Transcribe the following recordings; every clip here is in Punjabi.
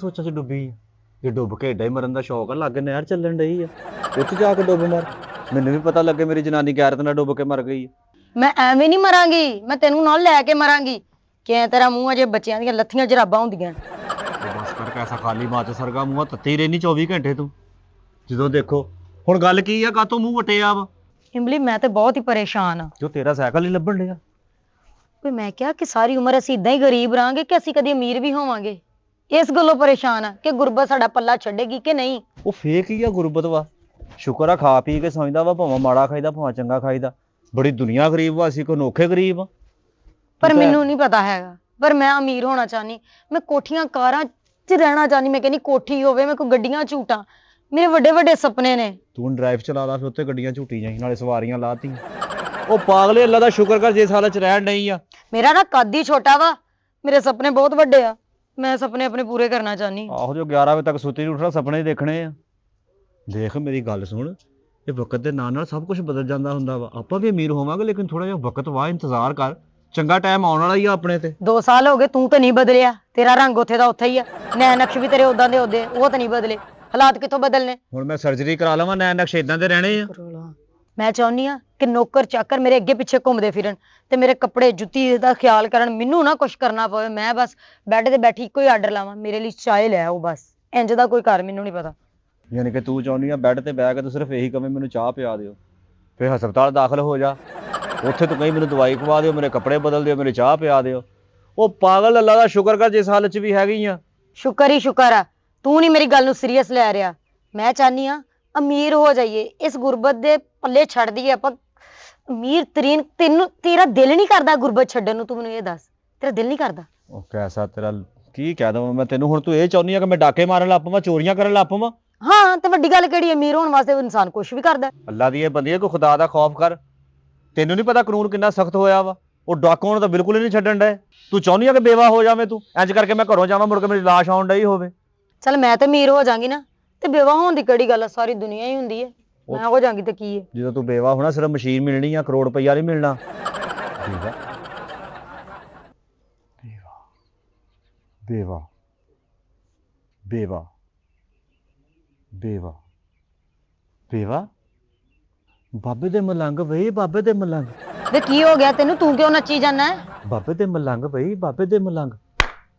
ਸੋਚਾਂ 'ਚ ਡੁੱਬੀ ਆ? ਜੇ ਡੁੱਬ ਕੇ ਏਡਾ ਹੀ ਮਰਨ ਦਾ ਸ਼ੌਕ ਆ, ਲਾਗੇ ਨਹਿਰ ਚੱਲਣ ਡਈ ਆ, ਉੱਥੇ ਜਾ ਕੇ ਡੁੱਬ ਮਰ। ਮੈਨੂੰ ਵੀ ਪਤਾ ਲੱਗੇ ਮੇਰੀ ਜਨਾਨੀ ਗੈਰਤ ਨਾਲ ਡੁੱਬ ਕੇ ਮਰ ਗਈ। ਮੈਂ ਐਵੇਂ ਨਹੀਂ ਮਰਾਂਗੀ, ਮੈਂ ਤੈਨੂੰ ਨਾਲ ਲੈ ਕੇ ਮਰਾਂਗੀ। ਕਿ ਤੇਰਾ ਮੂੰਹ ਅਜੇ ਬੱਚਿਆਂ ਦੀਆਂ ਲੱਥੀਆਂ ਜਰਾਬਾਂ ਹੁੰਦੀਆਂ। ਬਸ ਕਰ, ਪੈਸਾ ਖਾਲੀ ਮਾਚ ਸਰਗਾ ਮੂੰਹ ਤੱਤੀ ਰਹਿਨੀ 24 ਘੰਟੇ ਤੂੰ। ਜਦੋਂ ਦੇਖੋ ਹੁਣ ਗੱਲ ਕੀ ਆ, ਕਾਤੋਂ ਮੂੰਹ ਵਟਿਆ ਵਾ? ਇਮਲੀ ਮੈਂ ਤੇ ਬਹੁਤ ਹੀ ਪਰੇਸ਼ਾਨ ਆ। ਜੋ ਤੇਰਾ ਸਾਈਕਲ ਨਹੀਂ ਲੱਭਣ ਡਿਆ। ਵੀ ਮੈਂ ਕਿਹਾ ਕਿ ਸਾਰੀ ਉਮਰ ਅਸੀਂ ਇਦਾਂ ਹੀ ਗਰੀਬ ਰਹਾਂਗੇ ਕਿ ਅਸੀਂ ਕਦੀ ਅਮੀਰ ਵੀ ਹੋਵਾਂਗੇ। ਇਸ ਗੱਲੋਂ ਪਰੇਸ਼ਾਨ ਆ ਕਿ ਗੁਰਬਤ ਸਾਡਾ ਪੱਲਾ ਛੱਡੇਗੀ ਕਿ ਨਹੀਂ। ਉਹ ਫੇਕ ਹੀ ਆ ਗੁਰਬਤ ਵਾ। ਸ਼ੁਕਰ ਆ ਖਾ ਪੀ ਕੇ ਸਮਝਦਾ ਵਾ, ਭਾਵੇਂ ਮਾੜਾ ਖਾਈਦਾ ਭਾਵੇਂ ਚੰਗਾ ਖਾਈਦਾ। ਬੜੀ ਦੁਨੀਆ ਗਰੀਬ ਵਾ, ਅਸੀਂ ਕੋਈ ਅਨੋਖੇ ਗਰੀਬ ਆ। ਪਰ ਮੈਨੂੰ ਨਹੀਂ ਪਤਾ ਹੈਗਾ, ਪਰ ਮੈਂ ਅਮੀਰ ਹੋਣਾ ਚਾਹਨੀ। ਮੈਂ ਕੋਠੀਆਂ ਕਾਰਾਂ 'ਚ ਰਹਿਣਾ ਚਾਹਨੀ। ਮੈਂ ਕਹਿੰਦੀ ਕੋਠੀ ਹੋਵੇ, ਮੈਂ ਕੋਈ ਗੱਡੀਆਂ ਝੂਟਾਂ। ਮੇਰੇ ਵੱਡੇ ਵੱਡੇ ਸੁਪਨੇ ਨੇ। ਤੂੰ ਡਰਾਈਵ ਚਲਾ ਲਾ, ਫਿਰ ਉੱਤੇ ਗੱਡੀਆਂ ਝੂਟੀ ਜਾਈ, ਨਾਲੇ ਸਵਾਰੀਆਂ ਲਾਤੀ। ਉਹ ਪਾਗਲੇ, ਅੱਲਾ ਦਾ ਸ਼ੁਕਰ ਕਰ ਜੇ ਸਾਲ ਚ ਰਹਿਣ ਨਹੀਂ ਆ। ਮੇਰਾ ਨਾ ਕੱਦ ਹੀ ਛੋਟਾ ਵਾ, ਮੇਰੇ ਸੁਪਨੇ ਬਹੁਤ ਵੱਡੇ ਆ। ਮੈਂ ਸੁਪਨੇ ਆਪਣੇ ਪੂਰੇ ਕਰਨਾ ਚਾਹਨੀ। ਆਹੋ, ਜੋ 11 ਵਜੇ ਤੱਕ ਸੁੱਤੀ ਨਹੀਂ ਉੱਠਣਾ, ਸੁਪਨੇ ਦੇਖਣੇ ਆ। ਦੇਖ ਮੇਰੀ ਗੱਲ ਸੁਣ, ਇਹ ਵਕਤ ਦੇ ਨਾਲ ਨਾਲ ਸਭ ਕੁਝ ਬਦਲ ਜਾਂਦਾ ਹੁੰਦਾ ਵਾ। ਆਪਾਂ ਵੀ ਅਮੀਰ ਹੋਵਾਂਗੇ, ਲੇਕਿਨ ਥੋੜਾ ਜਿਹਾ ਵਕਤ ਵਾ, ਇੰਤਜ਼ਾਰ ਕਰ। ਚੰਗਾ ਟਾਈਮ ਆਉਣ ਵਾਲਾ ਹੀ ਆ ਆਪਣੇ ਤੇ। 2 ਸਾਲ ਹੋ ਗਏ, ਤੂੰ ਤਾਂ ਨਹੀਂ ਬਦਲਿਆ। ਤੇਰਾ ਰੰਗ ਉੱਥੇ ਦਾ ਉੱਥੇ ਹੀ ਆ। ਨੈਣ ਨਕਸ਼ ਵੀ ਤੇਰੇ ਉਦਾਂ ਦੇ ਉਹਦੇ, ਉਹ ਤਾਂ ਨਹੀਂ ਬਦਲੇ। ਹਾਲਾਤ ਕਿੱਥੋਂ ਬਦਲਨੇ? ਹੁਣ ਮੈਂ ਸਰਜਰੀ ਕਰਾ ਲਵਾਂ, ਨੈਣ ਨਕਸ਼ ਏਦਾਂ ਦੇ ਰਹਿਣੇ ਆ। ਮੈਂ ਚਾਹੁੰਦੀ ਆ ਕਿ ਨੌਕਰ ਚਾਕਰ ਮੇਰੇ ਅੱਗੇ ਪਿੱਛੇ ਘੁੰਮਦੇ ਫਿਰਨ ਤੇ ਮੇਰੇ ਕੱਪੜੇ ਜੁੱਤੀ ਦਾ ਖਿਆਲ ਕਰਨ। ਮੈਨੂੰ ਨਾ ਕੁਛ ਕਰਨਾ ਪਵੇ। ਮੈਂ ਬਸ ਬੈੱਡ ਤੇ ਬੈਠੀ ਇੱਕੋ ਹੀ ਆਰਡਰ ਲਾਵਾਂ, ਮੇਰੇ ਲਈ ਚਾਹ ਲੈ ਆਓ ਬਸ। ਇੰਜ ਦਾ ਕੋਈ ਘਰ ਮੈਨੂੰ ਨਹੀਂ ਪਤਾ। ਯਾਨੀ ਕਿ ਤੂੰ ਚਾਹੁੰਦੀ ਆ ਬੈੱਡ ਤੇ ਬਹਿ ਕੇ ਤੂੰ ਸਿਰਫ ਇਹੀ ਕਵੇਂ ਮੈਨੂੰ ਚਾਹ ਪਿਆ ਦਿਓ, ਫਿਰ ਹਸਪਤਾਲ ਦਾਖਲ ਹੋ ਜਾ। ਉੱਥੇ ਤੂੰ ਕਹੀਂ ਮੈਨੂੰ ਦਵਾਈ ਖਵਾ ਦਿਓ, ਮੇਰੇ ਕੱਪੜੇ ਬਦਲ ਦਿਓ, ਮੇਰੇ ਚਾਹ ਪਿਆ ਦਿਓ। ਉਹ ਪਾਗਲ, ਅੱਲਾ ਦਾ ਸ਼ੁਕਰ ਕਰ ਜਿਸ ਹਾਲਤ 'ਚ ਵੀ ਹੈਗੀ ਆ। ਸ਼ੁਕਰ ਹੀ ਸ਼ੁਕਰ ਆ, ਤੂੰ ਨਹੀਂ ਮੇਰੀ ਗੱਲ ਨੂੰ ਸੀਰੀਅਸ ਲੈ ਰਿਹਾ। ਮੈਂ ਚਾਹਨੀ ਆ ਅਮੀਰ ਹੋ ਜਾਈਏ, ਇਸ ਗੁਰਬਤ ਦੇ ਪੱਲੇ ਛੱਡ ਦਈਏ ਆਪਾਂ। ਅਮੀਰ ਤਰੀਨ ਤੈਨੂੰ ਤੇਰਾ ਦਿਲ ਨਹੀਂ ਕਰਦਾ ਗੁਰਬਤ ਛੱਡਣ ਨੂੰ? ਤੂੰ ਮੈਨੂੰ ਇਹ ਦੱਸ, ਤੇਰਾ ਦਿਲ ਨਹੀਂ ਕਰਦਾ? ਉਹ ਕੈਸਾ ਤੇਰਾ ਕੀ ਕਹਿ ਦਵਾਂ ਮੈਂ ਤੈਨੂੰ? ਹੁਣ ਤੂੰ ਇਹ ਚਾਹੁੰਦੀ ਆ ਕਿ ਮੈਂ ਡਾਕੇ ਮਾਰਨ ਲੱਗ ਪਵਾਂ, ਚੋਰੀਆਂ ਕਰਨ ਲੱਗ ਪਵਾਂ? ਹਾਂ, ਤੇ ਵੱਡੀ ਗੱਲ ਕਿਹੜੀ? ਅਮੀਰ ਹੋਣ ਵਾਸਤੇ ਇਨਸਾਨ ਕੁਛ ਵੀ ਕਰਦਾ। ਅੱਲਾ ਦੀ ਇਹ ਬੰਦੀ ਹੈ, ਕੋਈ ਖੁਦਾ ਦਾ ਖੌਫ ਕਰ। ਤੈਨੂੰ ਨਹੀਂ ਪਤਾ ਕਾਨੂੰਨ ਕਿੰਨਾ ਸਖਤ ਹੋਇਆ ਵਾ? ਉਹ ਡਾਕੂ ਤਾਂ ਬਿਲਕੁਲ ਹੀ ਨਹੀਂ ਛੱਡਣ ਡਏ। ਤੂੰ ਚਾਹੁੰਦੀ ਆ ਕਿ ਬੇਵਾ ਹੋ ਜਾਵੇਂ ਤੂੰ? ਇੰਜ ਕਰਕੇ ਮੈਂ ਘਰੋਂ ਜਾਵਾਂ, ਮੁੜ ਕੇ ਮੇਰੀ ਲਾਸ਼ ਆਉਣ ਡਈ ਹੋਵੇ। ਚੱਲ ਮੈਂ ਤੇ ਅਮੀਰ ਹੋ ਜਾਵਾਂਗੀ ਨਾ, ਤੇ ਬੇਵਾ ਹੋਣ ਦੀ ਕਿਹੜੀ ਗੱਲ ਆ? ਸਾਰੀ ਦੁਨੀਆ ਹੀ ਹੁੰਦੀ ਹੈ। ਮੈਂ ਹੋ ਜਾਵਾਂਗੀ ਤੇ ਕੀ ਹੈ? ਜਦੋਂ ਤੂੰ ਬੇਵਾ ਹੋਣਾ, ਸਿਰਫ ਮਸ਼ੀਨ ਮਿਲਣੀ ਆ, ਕਰੋੜ ਰੁਪਈਆ ਨਹੀਂ ਮਿਲਣਾ। ਬੇਵਾ ਬੇਵਾ ਬੇਵਾ ਬੇਵਾ ਬੇਵਾ ਬਾਬੇ ਦੇ ਮਲੰਗ ਬਈ, ਬਾਬੇ ਦੇ ਮਲੰਗ। ਵੇ ਕੀ ਹੋ ਗਿਆ ਤੈਨੂੰ? ਤੂੰ ਕਿਉਂ ਨੱਚੀ ਜਾਂਦਾ? ਬਾਬੇ ਦੇ ਮਲੰਗ ਬਈ, ਬਾਬੇ ਦੇ ਮਲੰਗ।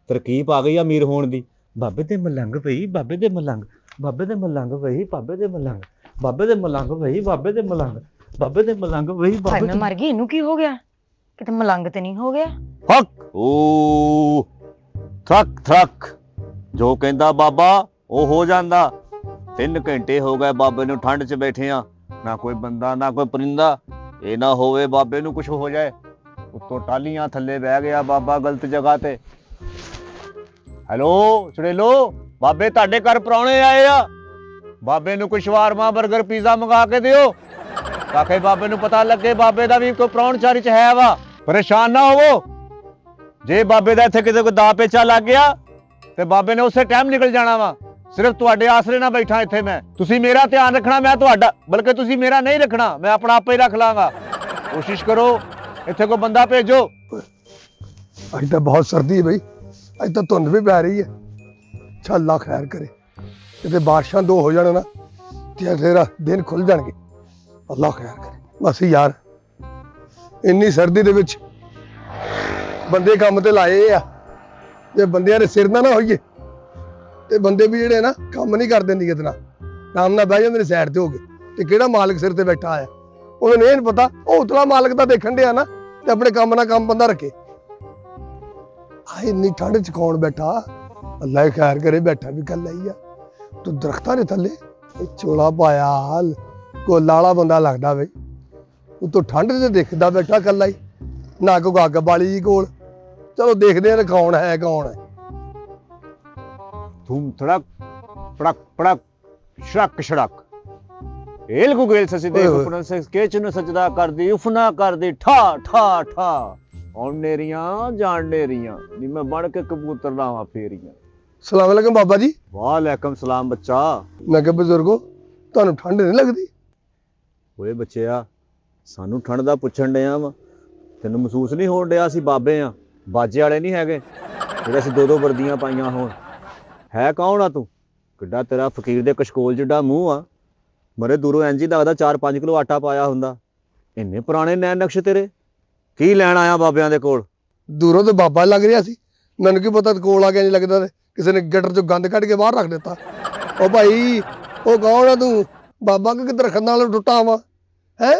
ਤਰਕੀਬ ਆ ਗਈ ਆ ਅਮੀਰ ਹੋਣ ਦੀ। ਬਾਬੇ ਦੇ ਮਲੰਗ ਬਈ, ਬਾਬੇ ਦੇ ਮਲੰਗ। ਬਾਬੇ ਦੇ ਮਲੰਗ ਬਈ, ਬਾਬੇ ਦੇ ਮਲੰਗ। ਬਾਬੇ ਦੇ ਮਲੰਗ ਬਈ, ਬਾਬੇ ਦੇ ਮਲੰਗ। ਬਾਬੇ ਦੇ ਮਲੰਗ ਬਈ, ਭਾਈ ਬਾਬੇ ਮੈਂ ਮਰ ਗਈ, ਇਹਨੂੰ ਕੀ ਹੋ ਗਿਆ? ਕਿਤੇ ਮਲੰਗ ਤੇ ਨਹੀਂ ਹੋ ਗਿਆ? ਹੱਕ ਓ ਥੱਕ ਥੱਕ, ਜੋ ਕਹਿੰਦਾ ਬਾਬਾ ਉਹ ਹੋ ਜਾਂਦਾ। 3 ਘੰਟੇ ਹੋ ਗਏ ਬਾਬੇ ਨੂੰ ਠੰਡ 'ਚ ਬੈਠੇ ਆ, ਨਾ ਕੋਈ ਬੰਦਾ ਨਾ ਕੋਈ ਪਰਿੰਦਾ। ਇਹ ਨਾ ਹੋਵੇ ਬਾਬੇ ਨੂੰ ਕੁਝ ਹੋ ਜਾਏ। ਉੱਤੋਂ ਟਾਲੀਆਂ ਥੱਲੇ ਬਹਿ ਗਿਆ ਬਾਬਾ ਗਲਤ ਜਗ੍ਹਾ ਤੇ। ਹੈਲੋ ਚੜੇਲੋ, ਬਾਬੇ ਤੁਹਾਡੇ ਘਰ ਪ੍ਰਾਹੁਣੇ ਆਏ ਆ, ਬਾਬੇ ਨੂੰ ਕੋਈ ਸ਼ਵਾਰਮਾ ਬਰਗਰ ਪੀਜ਼ਾ ਮੰਗਾ ਕੇ ਦਿਓ, ਤਾਂ ਕਿ ਬਾਬੇ ਨੂੰ ਪਤਾ ਲੱਗੇ ਬਾਬੇ ਦਾ ਵੀ ਕੋਈ ਪ੍ਰਾਹੁਣਚਾਰੀ 'ਚ ਹੈ ਵਾ। ਪਰੇਸ਼ਾਨ ਨਾ ਹੋਵੋ, ਜੇ ਬਾਬੇ ਦਾ ਇੱਥੇ ਕਿਤੇ ਕੋਈ ਦਾ ਪੇਚਾ ਲੱਗ ਗਿਆ ਤੇ ਬਾਬੇ ਨੇ ਉਸੇ ਟਾਈਮ ਨਿਕਲ ਜਾਣਾ ਵਾ। ਸਿਰਫ ਤੁਹਾਡੇ ਆਸਰੇ ਨਾ ਬੈਠਾ ਇੱਥੇ ਮੈਂ। ਤੁਸੀਂ ਮੇਰਾ ਧਿਆਨ ਰੱਖਣਾ, ਮੈਂ ਤੁਹਾਡਾ, ਬਲਕਿ ਤੁਸੀਂ ਮੇਰਾ ਨਹੀਂ ਰੱਖਣਾ, ਮੈਂ ਆਪਣਾ ਆਪੇ ਹੀ ਰੱਖ ਲਾਂਗਾ। ਕੋਸ਼ਿਸ਼ ਕਰੋ ਇੱਥੇ ਕੋਈ ਬੰਦਾ ਭੇਜੋ। ਅੱਜ ਤਾਂ ਬਹੁਤ ਸਰਦੀ ਹੈ ਬਈ, ਅੱਜ ਤਾਂ ਧੁੰਦ ਵੀ ਪੈ ਰਹੀ ਹੈ। ਚੱਲ ਅੱਲਾ ਖੈਰ ਕਰੇ, ਕਿਤੇ ਬਾਰਿਸ਼ਾਂ 2 ਹੋ ਜਾਣ ਨਾ ਤੇ ਤੇਰਾ ਦਿਨ ਖੁੱਲ ਜਾਣਗੇ। ਅੱਲਾ ਖੈਰ ਕਰੇ। ਬਸ ਯਾਰ, ਇੰਨੀ ਸਰਦੀ ਦੇ ਵਿੱਚ ਬੰਦੇ ਕੰਮ ਤੇ ਲਾਏ ਆ, ਜੇ ਬੰਦਿਆਂ ਦੇ ਸਿਰ ਨਾ ਹੋਈਏ ਤੇ ਬੰਦੇ ਵੀ ਜਿਹੜੇ ਨਾ ਕੰਮ ਨਹੀਂ ਕਰਦੇ ਨੀਅਤ ਨਾਲ, ਆਰਾਮ ਨਾਲ ਬਹਿ ਜਾਂਦੇ ਨੇ ਸਾਈਡ ਤੇ ਹੋ ਕੇ। ਤੇ ਕਿਹੜਾ ਮਾਲਕ ਸਿਰ ਤੇ ਬੈਠਾ ਆ, ਉਹਨਾਂ ਨੂੰ ਇਹ ਨਹੀਂ ਪਤਾ ਉਹ ਉਤਲਾ ਮਾਲਕ ਤਾਂ ਦੇਖਣ ਡਿਆ ਨਾ, ਤੇ ਆਪਣੇ ਕੰਮ ਨਾਲ ਕੰਮ ਬੰਦਾ ਰੱਖੇ। ਹਾਏ ਇੰਨੀ ਠੰਡ ਚ ਕੌਣ ਬੈਠਾ? ਅੱਲਾ ਖੈਰ ਕਰੇ, ਬੈਠਾ ਵੀ ਕੱਲਾ ਹੀ ਆ। ਤੂੰ ਦਰਖਤਾਂ ਦੇ ਥੱਲੇ ਚੋਲਾ ਪਾਇਆ, ਹਾਲ ਕੋਲਾ ਵਾਲਾ ਬੰਦਾ ਲੱਗਦਾ ਬਈ। ਉਤੋਂ ਠੰਡ ਚ ਦਿਖਦਾ ਬੈਠਾ ਕੱਲਾ ਹੀ, ਨਾ ਕੋਈ ਅੱਗ ਬਾਲੀ ਕੋਲ। ਚਲੋ ਦੇਖਦੇ ਆ ਕੌਣ ਹੈ ਕੌਣ ਹੈ। ਧੂਮ ਧੜਕ ਪੜਕ ਪੜਕ ਸ਼ੜਕ ਸ਼ੜਕ, ਏਲ ਗੁਗੇਲ ਸਜਦੇ ਉਪਨ ਸੇ ਸਕੇਚ ਨੂੰ ਸਜਦਾ ਕਰਦੀ, ਉਫਨਾ ਕਰਦੀ ਠਾ ਠਾ ਠਾ। ਹੁਣ ਨੇਰੀਆਂ ਜਾਣ ਨੇਰੀਆਂ ਨੀ, ਮੈਂ ਬਣ ਕੇ ਕਬੂਤਰ ਲਾਵਾਂ ਫੇਰੀਆਂ। ਸਲਾਮ ਅਲੈਕਮ ਬਾਬਾ ਜੀ। ਵਾਲੇਕਮ ਸਲਾਮ ਬੱਚਾ। ਮੈਂ ਕਿਹਾ ਬਜ਼ੁਰਗੋ, ਤੁਹਾਨੂੰ ਠੰਡ ਨਹੀਂ ਲੱਗਦੀ? ਓਏ ਬੱਚਿਆ, ਸਾਨੂੰ ਠੰਡ ਦਾ ਪੁੱਛਣ ਡਿਆ ਵਾ, ਤੈਨੂੰ ਮਹਿਸੂਸ ਨਹੀਂ ਹੋਣ ਡਿਆ ਅਸੀਂ ਬਾਬੇ ਆ, ਬਾਜੇ ਵਾਲੇ ਨਹੀਂ ਹੈਗੇ ਜਿਹੜੇ ਅਸੀਂ 2-2 ਵਰਦੀਆਂ ਪਾਈਆਂ ਹੋਣ। ਹੈ ਕੌਣ ਆ ਤੂੰ? ਕਿੱਡਾ ਤੇਰਾ ਫਕੀਰ ਦੇ ਕਸ਼ਕੋਲ ਜਿੱਡਾ ਮੂੰਹ ਆ, ਮਰੇ ਦੂਰੋਂ ਇੰਝ ਹੀ ਲੱਗਦਾ 4-5 ਕਿਲੋ ਆਟਾ ਪਾਇਆ ਹੁੰਦਾ। ਇੰਨੇ ਪੁਰਾਣੇ ਨੈਣ ਨਕਸ਼ ਤੇਰੇ, ਕੀ ਲੈਣ ਆਇਆ ਬਾਬਿਆਂ ਦੇ ਕੋਲ? ਦੂਰੋਂ ਤੇ ਬਾਬਾ ਲੱਗ ਰਿਹਾ ਸੀ, ਮੈਨੂੰ ਕੀ ਪਤਾ ਕੋਲ ਆ ਕੇ ਨਹੀਂ ਲੱਗਦਾ, ਤੇ ਕਿਸੇ ਨੇ ਗਟਰ ਚੋਂ ਗੰਦ ਕੱਢ ਕੇ ਬਾਹਰ ਰੱਖ ਦਿੱਤਾ। ਉਹ ਭਾਈ, ਉਹ ਕੌਣ ਆ ਤੂੰ? ਬਾਬਾ ਕਿ ਕਿਤੇ ਰੱਖਣ ਨਾਲ ਟੁੱਟਾ ਵਾ ਹੈ?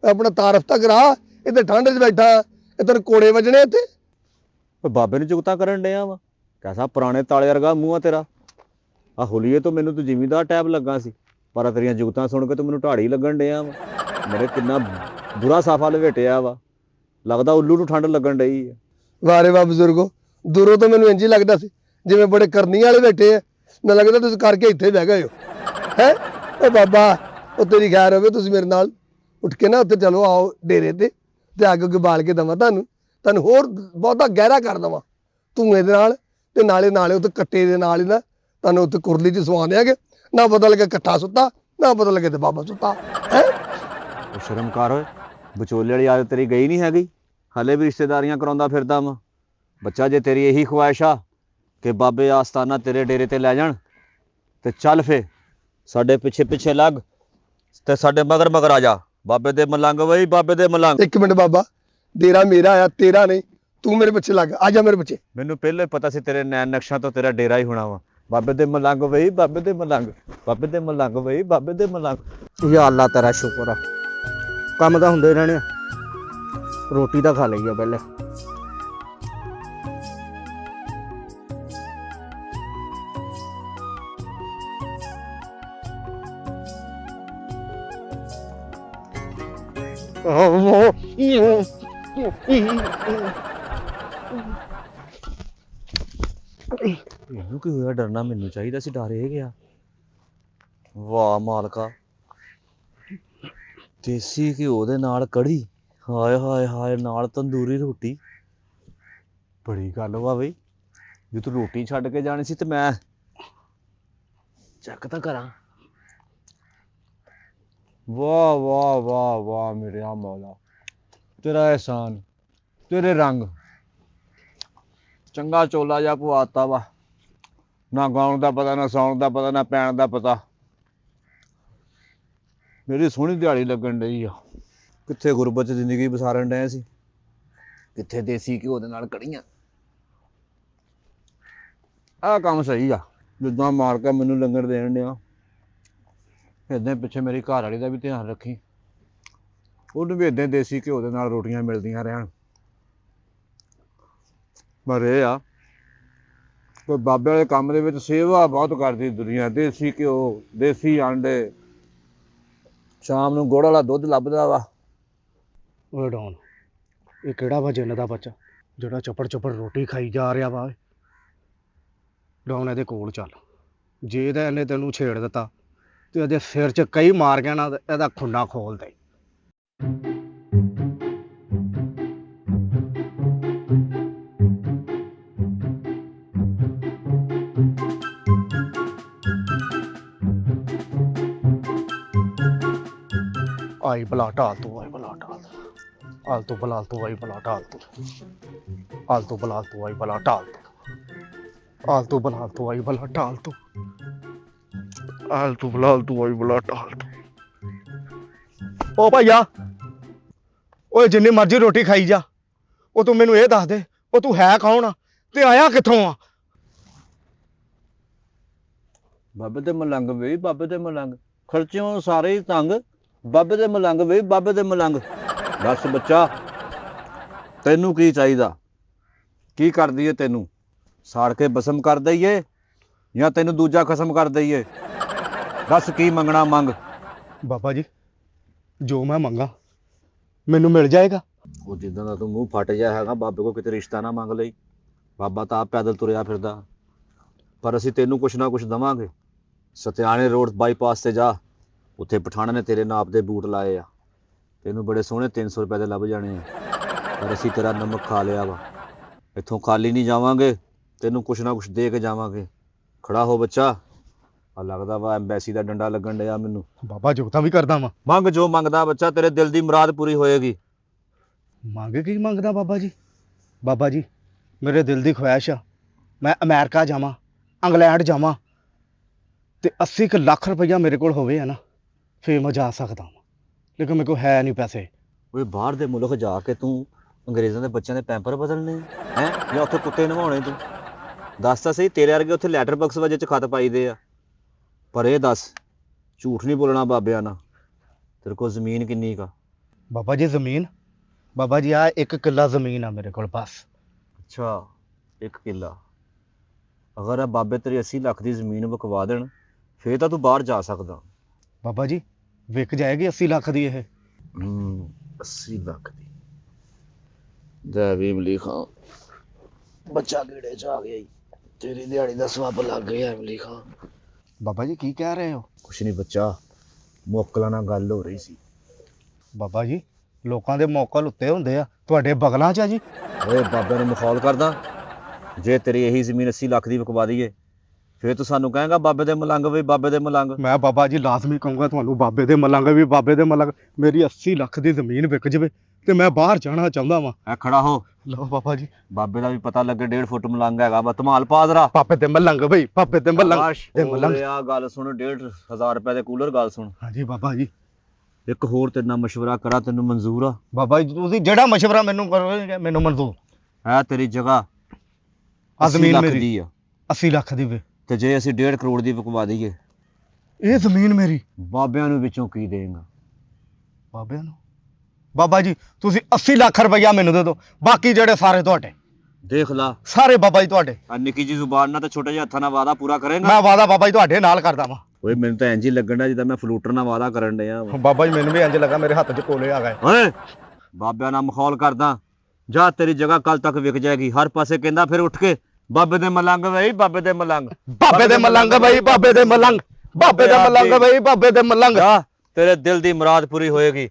ਆਪਣਾ ਤਾਰਫ ਤਾਂ ਕਰਾ, ਇੱਥੇ ਠੰਡ 'ਚ ਬੈਠਾ, ਇਹ ਤੈਨੂੰ ਕੋੜੇ ਵੱਜਣੇ ਇੱਥੇ। ਓਏ ਬਾਬੇ ਨੂੰ ਜੁਗਤਾਂ ਕਰਨ ਡਿਆ ਵਾ? ਕੈਸਾ ਪੁਰਾਣੇ ਤਾਲੇ ਵਰਗਾ ਮੂੰਹ ਆ ਤੇਰਾ। ਆ ਹੁਲੀਏ ਤੋਂ ਮੈਨੂੰ ਤੂੰ ਜ਼ਿਮੀਂਦਾਰ ਟੈਪ ਲੱਗਾ ਸੀ, ਪਰ ਤੇਰੀਆਂ ਜੁਗਤਾਂ ਸੁਣ ਕੇ ਤੂੰ ਮੈਨੂੰ ਢਾੜੀ ਲੱਗਣ ਡਿਆ ਵਾ। ਮੇਰੇ ਕਿੰਨਾ ਬੁਰਾ ਸਾਫਾ ਲਵੇਟਿਆ ਵਾ, ਲੱਗਦਾ ਉੱਲੂ ਨੂੰ ਠੰਡ ਲੱਗਣ ਡਈ ਆ। ਵਾਰੇ ਵਾ ਬਜ਼ੁਰਗੋ, ਦੂਰੋਂ ਤਾਂ ਮੈਨੂੰ ਇੰਝ ਹੀ ਲੱਗਦਾ ਸੀ ਜਿਵੇਂ ਬੜੇ ਕਰਨੀ ਵਾਲੇ ਬੈਠੇ ਆ। ਮੈਨੂੰ ਲੱਗਦਾ ਤੁਸੀਂ ਕਰਕੇ ਇੱਥੇ ਬਹਿ ਗਏ ਹੋ ਹੈ। ਉਹ ਬਾਬਾ, ਉਹ ਤੇਰੀ ਖੈਰ ਹੋਵੇ, ਤੁਸੀਂ ਮੇਰੇ ਨਾਲ ਉੱਠ ਕੇ ਨਾ ਉੱਥੇ ਚਲੋ, ਆਓ ਡੇਰੇ ਤੇ ਅੱਗ ਉੱਗ ਬਾਲ ਕੇ ਦੇਵਾਂ ਤੁਹਾਨੂੰ ਹੋਰ ਬਹੁਤਾ ਗਹਿਰਾ ਕਰ ਦੇਵਾਂ ਧੂਏ ਦੇ ਨਾਲ, ਤੇ ਨਾਲੇ ਉੱਥੇ ਕੱਟੇ ਦੇ ਨਾਲ ਹੀ ਨਾ ਤੁਹਾਨੂੰ ਉੱਥੇ ਕੁਰਲੀ 'ਚ ਸਵਾ ਦਿਆਂਗੇ। ਨਾ ਪਤਾ ਲੱਗੇ ਇਕੱਠਾ ਸੁੱਤਾ, ਨਾ ਪਤਾ ਲੱਗੇ ਤੇ ਬਾਬਾ ਸੁੱਤਾ ਹੈ। ਸ਼ਰਮ ਕਰ ਓਏ, ਵਿਚੋਲੇ ਵਾਲੀ ਆਦਤ ਤੇਰੀ ਗਈ ਨਹੀਂ ਹੈਗੀ, ਹਲੇ ਵੀ ਰਿਸ਼ਤੇਦਾਰੀਆਂ ਕਰਾਉਂਦਾ ਫਿਰਦਾ ਵਾ। ਬੱਚਾ, ਜੇ ਤੇਰੀ ਇਹੀ ਖੁਆਇਸ਼ ਆ ਕਿ ਬਾਬੇ ਆਸਤਾਨਾ ਤੇਰੇ ਡੇਰੇ ਤੇ ਲੈ ਜਾਣ, ਤੇ ਚੱਲ ਫੇ ਸਾਡੇ ਪਿੱਛੇ ਪਿੱਛੇ ਲੱਗ ਤੇ ਸਾਡੇ ਮਗਰ ਮਗਰ ਆ ਜਾ। ਬਾਬੇ ਦੇ ਮਲੰਗ ਬਈ, ਬਾਬੇ ਦੇ ਮਲੰਗ। ਇੱਕ ਮਿੰਟ ਬਾਬਾ, ਡੇਰਾ ਮੇਰਾ ਆ, ਤੇਰਾ ਨਹੀਂ। ਤੂੰ ਮੇਰੇ ਪਿੱਛੇ ਲੱਗ, ਆ ਜਾ ਮੇਰੇ ਪਿੱਛੇ। ਮੈਨੂੰ ਪਹਿਲਾਂ ਹੀ ਪਤਾ ਸੀ ਤੇਰੇ ਨੈਣ ਨਕਸ਼ਾਂ ਤੋਂ ਤੇਰਾ ਡੇਰਾ ਹੀ ਹੋਣਾ ਵਾ। ਬਾਬੇ ਦੇ ਮਲੰਗ ਬਈ, ਬਾਬੇ ਦੇ ਮਲੰਗ, ਬਾਬੇ ਦੇ ਮਲੰਗ ਬਈ, ਬਾਬੇ ਦੇ ਮਲੰਗ। ਯਾ ਅੱਲਾ ਤੇਰਾ ਸ਼ੁਕਰ ਆ, ਕੰਮ ਤਾਂ ਹੁੰਦੇ ਰਹਿਣੇ ਆ, ਰੋਟੀ ਤਾਂ ਖਾ ਲਈ ਆ ਪਹਿਲੇ। ਇਹਨੂੰ ਕੀ ਹੋਇਆ? ਡਰਨਾ ਮੈਨੂੰ ਚਾਹੀਦਾ ਸੀ, ਡਰ ਇਹ ਗਿਆ। ਵਾਹ ਮਾਲਕਾ, ਦੇਸੀ ਘਿਓ ਦੇ ਨਾਲ ਕੜੀ, ਹਾਏ ਹਾਏ ਹਾਏ, ਨਾਲ ਤੰਦੂਰੀ ਰੋਟੀ। ਬੜੀ ਗੱਲ ਵਾ ਬਈ, ਜੇ ਤੂੰ ਰੋਟੀ ਛੱਡ ਕੇ ਜਾਣੀ ਸੀ ਤੇ ਮੈਂ ਚੈੱਕ ਤਾਂ ਕਰਾਂ। ਵਾਹ ਵਾਹ ਵਾਹ ਵਾਹ ਮੇਰਿਆ ਮੌਲਾ, ਤੇਰਾ ਅਹਿਸਾਨ, ਤੇਰੇ ਰੰਗ। ਚੰਗਾ ਚੋਲਾ ਜਿਹਾ ਪਵਾਤਾ ਵਾ, ਨਾ ਗਾਉਣ ਦਾ ਪਤਾ, ਨਾ ਸੌਣ ਦਾ ਪਤਾ, ਨਾ ਪੈਣ ਦਾ ਪਤਾ। ਮੇਰੀ ਸੋਹਣੀ ਦਿਹਾੜੀ ਲੱਗਣ ਡਈ ਆ। ਕਿੱਥੇ ਗੁਰਬਤ 'ਚ ਜ਼ਿੰਦਗੀ ਬਸਾਰਨ ਡਏ ਸੀ, ਕਿੱਥੇ ਦੇਸੀ ਘਿਓ ਦੇ ਨਾਲ ਕੜੀਆਂ। ਆਹ ਕੰਮ ਸਹੀ ਆ, ਜਿੱਦਾਂ ਮਾਰ ਕੇ ਮੈਨੂੰ ਲੰਗਰ ਦੇਣ ਡਿਆ, ਏਦਾਂ ਪਿੱਛੇ ਮੇਰੀ ਘਰ ਵਾਲੀ ਦਾ ਵੀ ਧਿਆਨ ਰੱਖੀ, ਉਹਨੂੰ ਵੀ ਏਦਾਂ ਦੇਸੀ ਘਿਓ ਦੇ ਨਾਲ ਰੋਟੀਆਂ ਮਿਲਦੀਆਂ ਰਹਿਣ। ਪਰ ਇਹ ਆ, ਕੋਈ ਬਾਬੇ ਵਾਲੇ ਕੰਮ ਦੇ ਵਿੱਚ ਸੇਵਾ ਬਹੁਤ ਕਰਦੀ ਦੁਨੀਆ। ਦੇਸੀ ਘਿਓ, ਦੇਸੀ ਆਂਡੇ, ਸ਼ਾਮ ਨੂੰ ਗੁੜ ਵਾਲਾ ਦੁੱਧ ਲੱਭਦਾ ਵਾ। ਓਏ ਡੌਨ, ਇਹ ਕਿਹੜਾ ਵਾ ਜਿੰਨ ਦਾ ਬੱਚਾ ਜਿਹੜਾ ਚਪੜ ਚਪੜ ਰੋਟੀ ਖਾਈ ਜਾ ਰਿਹਾ ਵਾ? ਡੌਨ, ਇਹਦੇ ਕੋਲ ਚੱਲ। ਜੇ ਇਹਨੇ ਤੈਨੂੰ ਛੇੜ ਦਿੱਤਾ ਤੇ ਇਹਦੇ ਸਿਰ 'ਚ ਕਈ ਮਾਰ ਗਿਆ ਨਾ, ਇਹਦਾ ਖੁੰਡਾ ਖੋਲ ਦੇ। ਆਈ ਬਲਾ ਢਾਲ ਤੂੰ, ਆਈ ਬਲਾ ਢਾਲ, ਆਲਤੂ ਬਲਾਲ ਤੂੰ, ਆਈ ਬਲਾ ਢਾਲ ਤੂੰ, ਆਲਤੂ ਬਲਾਲ ਤੂੰ, ਆਈ ਬਲਾ ਢਾਲ ਤੂੰ, ਆਲਤੂ ਬਲਾਲ ਤੂੰ, ਆਈ ਬਲਾ ਢਾਲ ਤੂੰ, ਆਲਤੂ ਬਲਾਲ ਤੂੰ, ਆਈ ਬਲਾ ਢਾਲ ਤੂੰ। ਓ ਭਾਈਆ, ਓਏ ਜਿੰਨੀ ਮਰਜ਼ੀ ਰੋਟੀ ਖਾਈ ਜਾ, ਉਹ ਤੂੰ ਮੈਨੂੰ ਇਹ ਦੱਸ ਦੇ, ਉਹ ਤੂੰ ਹੈ ਕੌਣ ਆ ਤੇ ਆਇਆ ਕਿੱਥੋਂ ਆ? ਬਾਬੇ ਦੇ ਮਲੰਗ ਬਈ, ਬਾਬੇ ਦੇ ਮਲੰਗ, ਖਰਚਿਓਂ ਸਾਰੇ ਹੀ ਤੰਗ। ਬਾਬੇ ਦੇ ਮਲੰਗ ਬਈ, ਬਾਬੇ ਦੇ ਮਲੰਗ। ਦੱਸ ਬੱਚਾ, ਤੈਨੂੰ ਕੀ ਚਾਹੀਦਾ? ਕੀ ਕਰ ਦਈਏ ਤੈਨੂੰ? ਸਾੜ ਕੇ ਬਸਮ ਕਰ ਦਈਏ ਜਾਂ ਤੈਨੂੰ ਦੂਜਾ ਖਸਮ ਕਰ ਦਈਏ? ਦੱਸ ਕੀ ਮੰਗਣਾ ਮੰਗ। ਬਾਬਾ ਜੀ, ਜੋ ਮੈਂ ਮੰਗਾ ਮੈਨੂੰ ਮਿਲ ਜਾਏਗਾ? ਉਹ ਜਿੱਦਾਂ ਦਾ ਤੂੰ ਮੂੰਹ ਫਟ ਜਾ ਹੈਗਾ, ਬਾਬੇ ਕੋਲ ਕਿਤੇ ਰਿਸ਼ਤਾ ਨਾ ਮੰਗ ਲਈ। ਬਾਬਾ ਤਾਂ ਆਪ ਪੈਦਲ ਤੁਰਿਆ ਫਿਰਦਾ, ਪਰ ਅਸੀਂ ਤੈਨੂੰ ਕੁਛ ਨਾ ਕੁਛ ਦਵਾਂਗੇ। ਸਤਿਆਣੇ ਰੋਡ ਬਾਈਪਾਸ ਤੇ ਜਾ, ਉੱਥੇ ਪਠਾਣਾ ਨੇ ਤੇਰੇ ਨਾਪ ਦੇ ਬੂਟ ਲਾਏ ਆ, ਤੈਨੂੰ ਬੜੇ ਸੋਹਣੇ 300 ਰੁਪਏ ਦੇ ਲੱਭ ਜਾਣੇ ਆ। ਪਰ ਅਸੀਂ ਤੇਰਾ ਨਮਕ ਖਾ ਲਿਆ ਵਾ, ਇੱਥੋਂ ਖਾਲੀ ਨਹੀਂ ਜਾਵਾਂਗੇ, ਤੈਨੂੰ ਕੁਛ ਨਾ ਕੁਛ ਦੇ ਕੇ ਜਾਵਾਂਗੇ। ਖੜਾ ਹੋ ਬੱਚਾ, ਆ ਲੱਗਦਾ ਵਾ ਐਮਬੈਸੀ ਦਾ ਡੰਡਾ ਲੱਗਣ ਡਿਆ ਮੈਨੂੰ। ਬਾਬਾ ਜੁਗਤਾਂ ਵੀ ਕਰਦਾ ਵਾਂ। ਮੰਗ ਜੋ ਮੰਗਦਾ ਬੱਚਾ, ਤੇਰੇ ਦਿਲ ਦੀ ਮੁਰਾਦ ਪੂਰੀ ਹੋਏਗੀ। ਮੰਗ ਕੀ ਮੰਗਦਾ ਬਾਬਾ ਜੀ? ਬਾਬਾ ਜੀ, ਮੇਰੇ ਦਿਲ ਦੀ ਖੁਆਇਸ਼ ਆ ਮੈਂ ਅਮਰੀਕਾ ਜਾਵਾਂ, ਇੰਗਲੈਂਡ ਜਾਵਾਂ ਤੇ 80 ਕੁ ਲੱਖ ਰੁਪਈਆ ਮੇਰੇ ਕੋਲ ਹੋਵੇ ਹੈ ਨਾ, ਫੇਰ ਮੈਂ ਜਾ ਸਕਦਾ ਵਾਂ, ਲੇਕਿਨ ਮੇਰੇ ਕੋਲ ਹੈ ਨਹੀਂ ਪੈਸੇ। ਓਏ ਬਾਹਰ ਦੇ ਮੁਲਕ ਜਾ ਕੇ ਤੂੰ ਅੰਗਰੇਜ਼ਾਂ ਦੇ ਬੱਚਿਆਂ ਦੇ ਪੈਂਪਰ ਬਦਲਨੇ ਹੈ ਜਾਂ ਉੱਥੇ ਕੁੱਤੇ ਨਵਾਉਣੇ ਤੂੰ? ਦੱਸ ਤਾਂ ਸਹੀ, ਤੇਰੇ ਵਰਗੇ ਉੱਥੇ ਲੈਟਰ ਬਾਕਸ ਵਜੇ ਚ ਖਤ ਪਾਈਦੇ ਆ। ਪਰ ਇਹ ਦੱਸ, ਝੂਠ ਨਹੀਂ ਬੋਲਣਾ ਬਾਬਿਆਂ ਨਾਲ, ਤੇਰੇ ਕੋਲ ਜ਼ਮੀਨ ਕਿੰਨੀ ਕਾ? ਬਾਬਾ ਜੀ ਜ਼ਮੀਨ, ਬਾਬਾ ਜੀ ਆ 1 ਕਿੱਲਾ ਜ਼ਮੀਨ ਆ ਮੇਰੇ ਕੋਲ ਬਸ। ਅੱਛਾ 1 ਕਿੱਲਾ। ਅਗਰ ਆ ਬਾਬੇ ਤੇਰੀ 80 ਲੱਖ ਦੀ ਜ਼ਮੀਨ ਵਿਕਵਾ ਦੇਣ ਫੇਰ ਤਾਂ ਤੂੰ ਬਾਹਰ ਜਾ ਸਕਦਾ। ਬਾਬਾ ਜੀ ਵਿਕ ਜਾਏਗੀ 80 ਲੱਖ ਦੀ ਇਹ? 80 ਲੱਖ ਦੀ। ਜੈ ਭੀਮ ਲਿਖਾਂ, ਬੱਚਾ ਕੀੜੇ ਚ ਆ ਗਿਆ ਈ, ਤੇਰੀ ਦਿਹਾੜੀ ਦਾ ਸਵਾਬ ਲੱਗ ਗਿਆ ਇਮਲੀ ਖਾਂ। ਬਾਬਾ ਜੀ ਕੀ ਕਹਿ ਰਹੇ ਹੋ? ਕੁਛ ਨਹੀਂ ਬੱਚਾ, ਮੋਕਲਾਂ ਨਾਲ ਗੱਲ ਹੋ ਰਹੀ ਸੀ। ਬਾਬਾ ਜੀ ਲੋਕਾਂ ਦੇ ਮੌਕਲ ਉੱਤੇ ਹੁੰਦੇ ਆ, ਤੁਹਾਡੇ ਬਗਲਾਂ 'ਚ ਆ ਜੀ। ਓਏ ਬਾਬੇ ਨੂੰ ਮਖੌਲ ਕਰਦਾ? ਜੇ ਤੇਰੀ ਇਹੀ ਜ਼ਮੀਨ 80 ਲੱਖ ਦੀ ਵਿਕਵਾ ਦਈਏ ਫੇਰ ਤੂੰ ਸਾਨੂੰ ਕਹੇਂਗਾ ਬਾਬੇ ਦੇ ਮਲੰਗ ਵੀ, ਬਾਬੇ ਦੇ ਮਲੰਗ। ਮੈਂ ਬਾਬਾ ਜੀ ਲਾਜ਼ਮੀ ਕਹੂੰਗਾ ਤੁਹਾਨੂੰ, ਬਾਬੇ ਦੇ ਮਲੰਗ ਵੀ, ਬਾਬੇ ਦੇ ਮਲੰਗ। ਮੇਰੀ 80 ਲੱਖ ਦੀ ਜ਼ਮੀਨ ਵਿਕ ਜਵੇ ਤੇ ਮੈਂ ਬਾਹਰ ਜਾਣਾ ਚਾਹੁੰਦਾ ਵਾਂ। ਐ ਖੜਾ ਹੋ, ਲਓ ਬਾਬਾ ਜੀ। ਬਾਬੇ ਦਾ ਵੀ ਪਤਾ ਲੱਗੇ 1.5 ਫੁੱਟ ਮਲੰਗ ਹੈਗਾ ਵਾ, ਧਮਾਲ ਪਾ ਜ਼ਰਾ। ਬਾਬੇ ਦੇ ਮਲੰਗ ਬਈ, ਬਾਬੇ ਦੇ ਮਲੰਗ ਤੇ ਮਲੰਗ। ਆ ਗੱਲ ਸੁਣ, 1,500 ਰੁਪਏ ਦੇ ਕੂਲਰ, ਗੱਲ ਸੁਣ। ਹਾਂਜੀ ਬਾਬਾ ਜੀ। ਇੱਕ ਹੋਰ ਤੇਰੇ ਨਾਲ ਮਸ਼ਵਰਾ ਕਰਾਂ, ਤੈਨੂੰ ਮਨਜ਼ੂਰ ਆ? ਬਾਬਾ ਜੀ ਤੁਸੀਂ ਜਿਹੜਾ ਮਸ਼ਵਰਾ ਮੈਨੂੰ ਕਰੋਗੇ ਮੈਨੂੰ ਮਨਜ਼ੂਰ ਹੈ। ਤੇਰੀ ਜਗ੍ਹਾ ਆ 80 ਜ਼ਮੀਨ ਲੱਖ ਮੇਰੀ ਦੀ ਆ 80 ਲੱਖ ਦੀ ਵੇ, ਤੇ ਜੇ ਅਸੀਂ 1.5 ਕਰੋੜ ਦੀ ਵਿਕਵਾ ਦਈਏ ਇਹ ਜ਼ਮੀਨ ਮੇਰੀ। ਬਾਬਿਆਂ ਨੂੰ ਵਿੱਚੋਂ ਕੀ ਦੇਂਗਾ? ਬਾਬਿਆਂ ਨੂੰ? ਬਾਬਾ ਜੀ ਤੁਸੀਂ 80 ਲੱਖ ਰੁਪਈਆ ਮੈਨੂੰ ਦੇ ਦਿਓ, ਬਾਕੀ ਜਿਹੜੇ ਸਾਰੇ ਤੁਹਾਡੇ। ਦੇਖ ਲਾ, ਸਾਰੇ ਬਾਬਾ ਜੀ ਤੁਹਾਡੇ। ਆ ਨਿੱਕੀ ਜੀ ਜ਼ੁਬਾਨ ਨਾਲ ਤੇ ਛੋਟੇ ਜਿਹੇ ਹੱਥਾਂ ਨਾਲ ਵਾਦਾ ਪੂਰਾ ਕਰੇਂਗਾ? ਮੈਂ ਵਾਦਾ ਬਾਬਾ ਜੀ ਤੁਹਾਡੇ ਨਾਲ ਕਰਦਾ ਵਾਂ। ਓਏ ਮੈਨੂੰ ਤਾਂ ਇੰਜ ਹੀ ਲੱਗਣ ਡਿਆ ਜਿੱਦਾਂ ਮੈਂ ਫਲੂਟਰ ਨਾਲ ਵਾਦਾ ਕਰਨ ਡਿਆ। ਬਾਬਾ ਜੀ ਮੈਨੂੰ ਵੀ ਇੰਜ ਲੱਗਾ ਮੇਰੇ ਹੱਥ 'ਚ ਕੋਲੇ ਆ ਗਏ। ਓਏ ਬਾਬਿਆਂ ਨਾਲ ਮਖੌਲ ਕਰਦਾ? ਜਾ, ਤੇਰੀ ਜਗ੍ਹਾ ਕੱਲ ਤੱਕ ਵਿਕ ਜਾਏਗੀ। ਹਰ ਪਾਸੇ ਕਹਿੰਦਾ ਫਿਰ ਉੱਠ ਕੇ, ਬਾਬੇ ਦੇ ਮਲੰਗ ਬਈ, ਬਾਬੇ ਦੇ ਮਲੰਗ, ਬਾਬੇ ਦੇ ਮਲੰਗ ਬਈ, ਬਾਬੇ ਦੇ ਮਲੰਗ, ਬਾਬੇ ਦੇ ਮਲੰਗ ਬਈ, ਬਾਬੇ ਦੇ ਮਲੰਗ। ਜਾ, ਤੇਰੇ ਦਿਲ ਦੀ ਮੁਰਾਦ ਪੂਰੀ ਹੋਏਗੀ।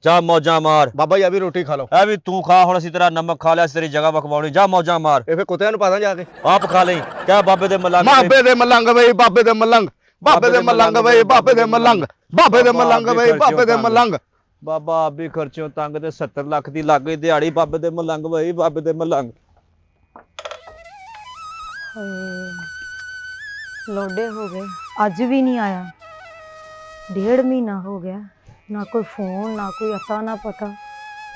ਜਾ ਮੌਜਾਂ ਮਾਰ। ਬਾਬਾ ਜੀ ਆ ਵੀ ਰੋਟੀ ਖਾ ਲਓ। ਐ ਵੀ ਤੂੰ ਖਾ, ਹੁਣ ਅਸੀਂ ਤੇਰਾ ਨਮਕ ਖਾ ਲਿਆ, ਅਸੀਂ ਤੇਰੀ ਜਗ੍ਹਾ ਵਕਵਾਉਣੀ। ਜਾ ਮੌਜਾਂ ਮਾਰ। ਇਹ ਫੇ ਕੁੱਤਿਆਂ ਨੂੰ ਪਾਦਾ ਜਾ ਕੇ। ਆਪ ਖਾ ਲਈ। ਕਹਿ ਬਾਬੇ ਦੇ ਮਲੰਗ, ਬਾਬੇ ਦੇ ਮਲੰਗ ਬਈ, ਬਾਬੇ ਦੇ ਮਲੰਗ, ਬਾਬੇ ਦੇ ਮਲੰਗ ਬਈ, ਬਾਬੇ ਦੇ ਮਲੰਗ, ਬਾਬੇ ਦੇ ਮਲੰਗ ਬਈ, ਬਾਬੇ ਦੇ ਮਲੰਗ। ਬਾਬਾ ਆਪ ਵੀ ਖਰਚੋਂ ਤੰਗ ਤੇ 70 ਲੱਖ ਦੀ ਲੱਗ ਗਈ ਦਿਹਾੜੀ। ਬਾਬੇ ਦੇ ਮਲੰਗ ਬਈ, ਬਾਬੇ ਦੇ ਮਲੰਗ। ਲੋਡੇ ਹੋ ਗਏ, ਅੱਜ ਵੀ ਨਹੀਂ ਆਇਆ। 1.5 ਮਹੀਨਾ ਹੋ ਗਿਆ, ਨਾ ਕੋਈ ਫੋਨ, ਨਾ ਕੋਈ ਅਤਾ ਨਾ ਪਤਾ।